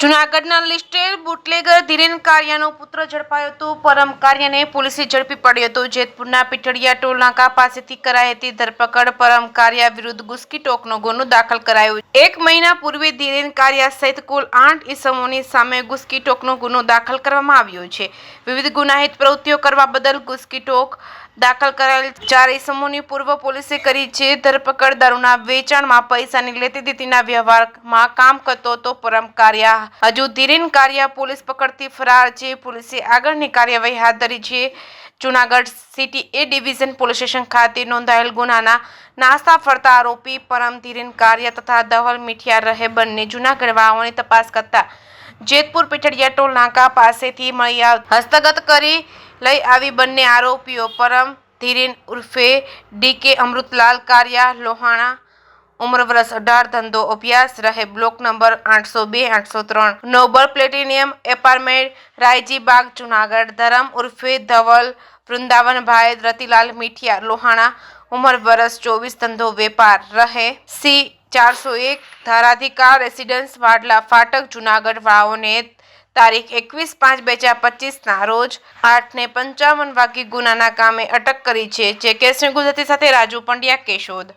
જૂનાગઢના listed bootlegger Dhiren કારિયાનો પુત્ર ઝડપાયો હતો. પરમ કારિયાને પોલીસે ઝડપી પડ્યો હતો. જેતપુરના પીઠડિયા ટોલ નાકા પાસેથી કરાઈ હતી ધરપકડ. પરમ કારિયા વિરુદ્ધ ગુસ્કી ટોકનો ગુનો દાખલ કરાયો. 1 મહિના પૂર્વે ધીરેન કારિયા સહિત કુલ 8 ઇસમોની સામે ગુસ્કી ટોકનો ગુનો દાખલ કરવામાં આવ્યો છે. વિવિધ ગુનાહિત પ્રવૃત્તિઓ કરવા બદલ ગુસ્કી ટોક દાખલ કરાયેલ 4 ઇસમોની પૂર્વ પોલીસે કરી છે ધરપકડ. દારૂના વેચાણમાં પૈસાની લેતી દેતીના વ્યવહારમાં કામ કરતો હતો પરમ કારિયા. હજુ ધીરેન કારિયા પોલીસ પકડથી ફરાર છે. પોલીસે આગળની કાર્યવાહી હાથ ધરી છે. જૂનાગઢ સિટી એ ડિવિઝન પોલીસ સ્ટેશન ખાતે નોંધાયેલ ગુનાના નાસ્તા ફરતા આરોપી પરમ ધીરેન કારિયા તથા ધવલ મીઠિયા રહે બંને જૂનાગઢ વાવોની તપાસ કરતા જેતપુર પીઠડિયા ટોલ નાકા પાસેથી મળી હસ્તગત કરી લઈ આવી. બંને આરોપીઓ પરમ ધીરેન ઉર્ફે ડીકે અમૃતલાલ કારિયા લોહાણા, ઉંમર વર્ષ 18, ધંધો અભ્યાસ, રહે block number 802-803, Noble Platinum apartment, Raiji Bagh, Junagadh. Dharam ઉર્ફે ધવલ વૃંદાવનભાઈ રતિલાલ મીઠિયા લોહાણા, ઉંમર વર્ષ 24, ધંધો વેપાર, રહે C401 ધારાધિકાર રેસિડેન્સ વાડલા ફાટક, જૂનાગઢ વાવોને તારીખ 21/5/2025 રોજ 8:55 વાગ્યે ગુનાના કામે અટક કરી છે. જે કેસની ગુજરાતી સાથે રાજુ પંડ્યા કેશોદ.